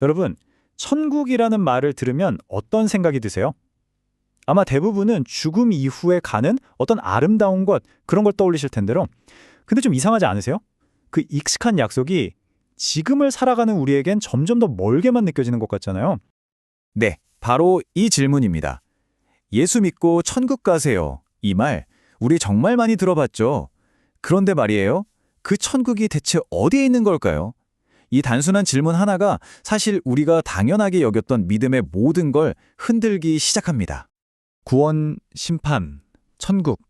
여러분, 천국이라는 말을 들으면 어떤 생각이 드세요? 아마 대부분은 죽음 이후에 가는 어떤 아름다운 것, 그런 걸 떠올리실 텐데요. 근데 좀 이상하지 않으세요? 그 익숙한 약속이 지금을 살아가는 우리에겐 점점 더 멀게만 느껴지는 것 같잖아요. 네, 바로 이 질문입니다. 예수 믿고 천국 가세요. 이 말, 우리 정말 많이 들어봤죠? 그런데 말이에요. 그 천국이 대체 어디에 있는 걸까요? 이 단순한 질문 하나가 사실 우리가 당연하게 여겼던 믿음의 모든 걸 흔들기 시작합니다. 구원, 심판, 천국.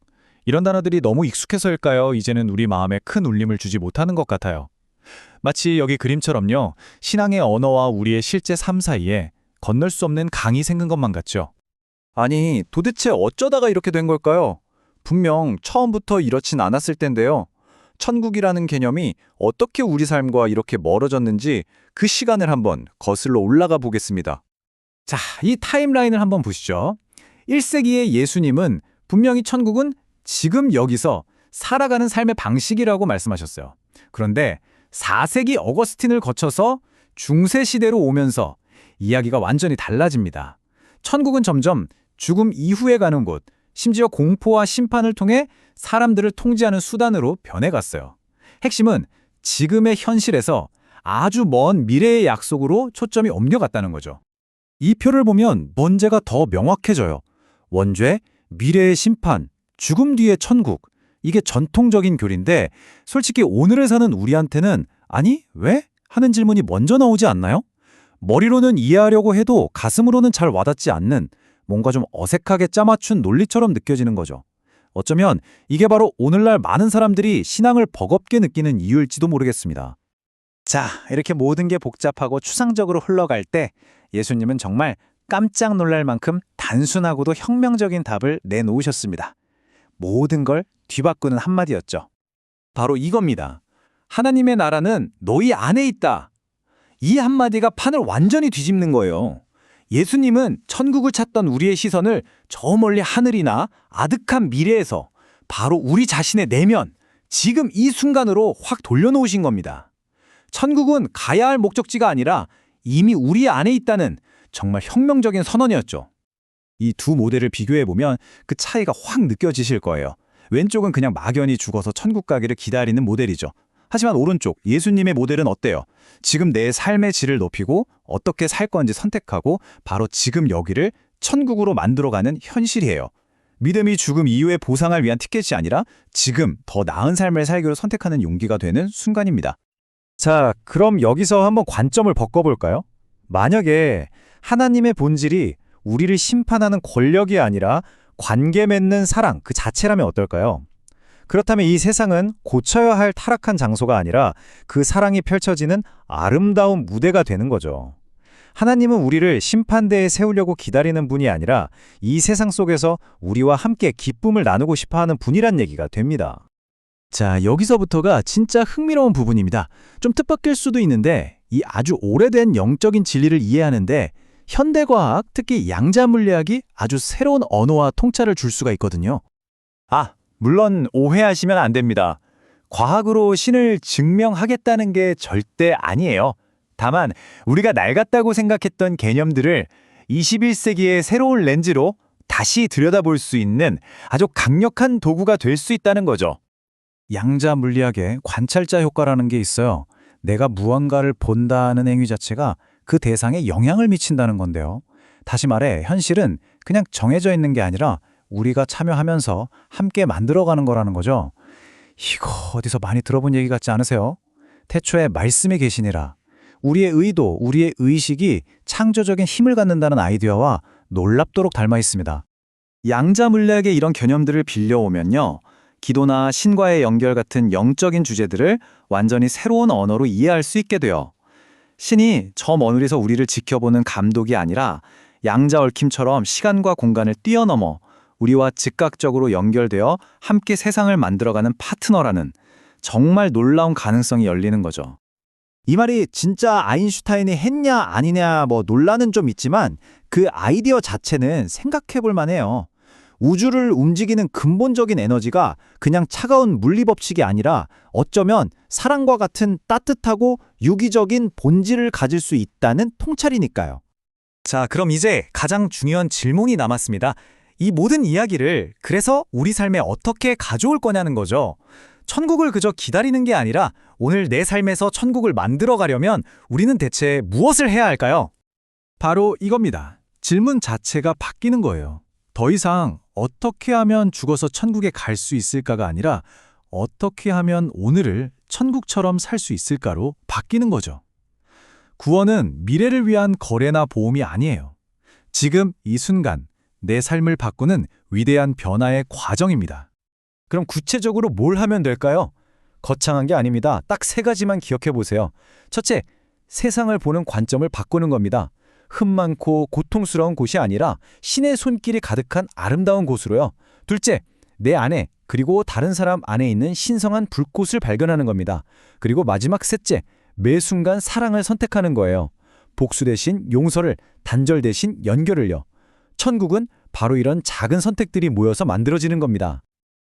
이런 단어들이 너무 익숙해서일까요? 이제는 우리 마음에 큰 울림을 주지 못하는 것 같아요. 마치 여기 그림처럼요. 신앙의 언어와 우리의 실제 삶 사이에 건널 수 없는 강이 생긴 것만 같죠. 아니, 도대체 어쩌다가 이렇게 된 걸까요? 분명 처음부터 이렇진 않았을 텐데요. 천국이라는 개념이 어떻게 우리 삶과 이렇게 멀어졌는지 그 시간을 한번 거슬러 올라가 보겠습니다. 자, 이 타임라인을 한번 보시죠. 1세기의 예수님은 분명히 천국은 지금 여기서 살아가는 삶의 방식이라고 말씀하셨어요. 그런데 4세기 어거스틴을 거쳐서 중세 시대로 오면서 이야기가 완전히 달라집니다. 천국은 점점 죽음 이후에 가는 곳, 심지어 공포와 심판을 통해 사람들을 통제하는 수단으로 변해갔어요. 핵심은 지금의 현실에서 아주 먼 미래의 약속으로 초점이 옮겨갔다는 거죠. 이 표를 보면 문제가 더 명확해져요. 원죄, 미래의 심판, 죽음 뒤의 천국. 이게 전통적인 교리인데 솔직히 오늘을 사는 우리한테는 아니, 왜? 하는 질문이 먼저 나오지 않나요? 머리로는 이해하려고 해도 가슴으로는 잘 와닿지 않는 뭔가 좀 어색하게 짜맞춘 논리처럼 느껴지는 거죠. 어쩌면 이게 바로 오늘날 많은 사람들이 신앙을 버겁게 느끼는 이유일지도 모르겠습니다. 자, 이렇게 모든 게 복잡하고 추상적으로 흘러갈 때 예수님은 정말 깜짝 놀랄 만큼 단순하고도 혁명적인 답을 내놓으셨습니다. 모든 걸 뒤바꾸는 한마디였죠. 바로 이겁니다. 하나님의 나라는 너희 안에 있다. 이 한마디가 판을 완전히 뒤집는 거예요. 예수님은 천국을 찾던 우리의 시선을 저 멀리 하늘이나 아득한 미래에서 바로 우리 자신의 내면, 지금 이 순간으로 확 돌려놓으신 겁니다. 천국은 가야 할 목적지가 아니라 이미 우리 안에 있다는 정말 혁명적인 선언이었죠. 이 두 모델을 비교해보면 그 차이가 확 느껴지실 거예요. 왼쪽은 그냥 막연히 죽어서 천국 가기를 기다리는 모델이죠. 하지만 오른쪽 예수님의 모델은 어때요? 지금 내 삶의 질을 높이고 어떻게 살 건지 선택하고 바로 지금 여기를 천국으로 만들어가는 현실이에요. 믿음이 죽음 이후의 보상을 위한 티켓이 아니라 지금 더 나은 삶을 살기로 선택하는 용기가 되는 순간입니다. 자, 그럼 여기서 한번 관점을 바꿔볼까요? 만약에 하나님의 본질이 우리를 심판하는 권력이 아니라 관계 맺는 사랑 그 자체라면 어떨까요? 그렇다면 이 세상은 고쳐야 할 타락한 장소가 아니라 그 사랑이 펼쳐지는 아름다운 무대가 되는 거죠. 하나님은 우리를 심판대에 세우려고 기다리는 분이 아니라 이 세상 속에서 우리와 함께 기쁨을 나누고 싶어하는 분이란 얘기가 됩니다. 자, 여기서부터가 진짜 흥미로운 부분입니다. 좀 뜻밖일 수도 있는데 이 아주 오래된 영적인 진리를 이해하는데 현대과학, 특히 양자물리학이 아주 새로운 언어와 통찰을 줄 수가 있거든요. 물론 오해하시면 안 됩니다. 과학으로 신을 증명하겠다는 게 절대 아니에요. 다만 우리가 낡았다고 생각했던 개념들을 21세기의 새로운 렌즈로 다시 들여다볼 수 있는 아주 강력한 도구가 될 수 있다는 거죠. 양자 물리학에 관찰자 효과라는 게 있어요. 내가 무언가를 본다는 행위 자체가 그 대상에 영향을 미친다는 건데요. 다시 말해 현실은 그냥 정해져 있는 게 아니라 우리가 참여하면서 함께 만들어가는 거라는 거죠. 이거 어디서 많이 들어본 얘기 같지 않으세요? 태초에 말씀이 계시니라. 우리의 의도, 우리의 의식이 창조적인 힘을 갖는다는 아이디어와 놀랍도록 닮아 있습니다. 양자 물리학의 이런 개념들을 빌려오면요. 기도나 신과의 연결 같은 영적인 주제들을 완전히 새로운 언어로 이해할 수 있게 돼요. 신이 저 머늘에서 우리를 지켜보는 감독이 아니라 양자 얽힘처럼 시간과 공간을 뛰어넘어 우리와 즉각적으로 연결되어 함께 세상을 만들어가는 파트너라는 정말 놀라운 가능성이 열리는 거죠. 이 말이 진짜 아인슈타인이 했냐 아니냐 논란은 좀 있지만 그 아이디어 자체는 생각해 볼 만해요. 우주를 움직이는 근본적인 에너지가 그냥 차가운 물리법칙이 아니라 어쩌면 사랑과 같은 따뜻하고 유기적인 본질을 가질 수 있다는 통찰이니까요. 자, 그럼 이제 가장 중요한 질문이 남았습니다. 이 모든 이야기를 그래서 우리 삶에 어떻게 가져올 거냐는 거죠. 천국을 그저 기다리는 게 아니라 오늘 내 삶에서 천국을 만들어 가려면 우리는 대체 무엇을 해야 할까요? 바로 이겁니다. 질문 자체가 바뀌는 거예요. 더 이상 어떻게 하면 죽어서 천국에 갈 수 있을까가 아니라 어떻게 하면 오늘을 천국처럼 살 수 있을까로 바뀌는 거죠. 구원은 미래를 위한 거래나 보험이 아니에요. 지금 이 순간 내 삶을 바꾸는 위대한 변화의 과정입니다. 그럼 구체적으로 뭘 하면 될까요? 거창한 게 아닙니다. 딱 3가지만 기억해 보세요. 첫째, 세상을 보는 관점을 바꾸는 겁니다. 흠 많고 고통스러운 곳이 아니라 신의 손길이 가득한 아름다운 곳으로요. 둘째, 내 안에 그리고 다른 사람 안에 있는 신성한 불꽃을 발견하는 겁니다. 그리고 마지막 셋째, 매 순간 사랑을 선택하는 거예요. 복수 대신 용서를, 단절 대신 연결을요. 천국은 바로 이런 작은 선택들이 모여서 만들어지는 겁니다.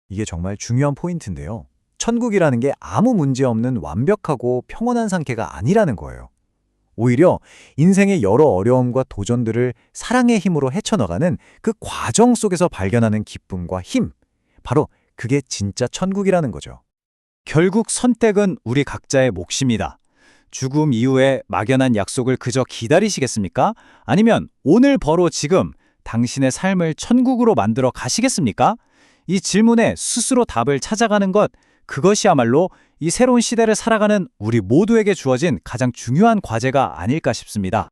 이게 정말 중요한 포인트인데요. 천국이라는 게 아무 문제 없는 완벽하고 평온한 상태가 아니라는 거예요. 오히려 인생의 여러 어려움과 도전들을 사랑의 힘으로 헤쳐나가는 그 과정 속에서 발견하는 기쁨과 힘, 바로 그게 진짜 천국이라는 거죠. 결국 선택은 우리 각자의 몫입니다. 죽음 이후에 막연한 약속을 그저 기다리시겠습니까? 아니면 오늘 바로 지금 당신의 삶을 천국으로 만들어 가시겠습니까? 이 질문에 스스로 답을 찾아가는 것, 그것이야말로 이 새로운 시대를 살아가는 우리 모두에게 주어진 가장 중요한 과제가 아닐까 싶습니다.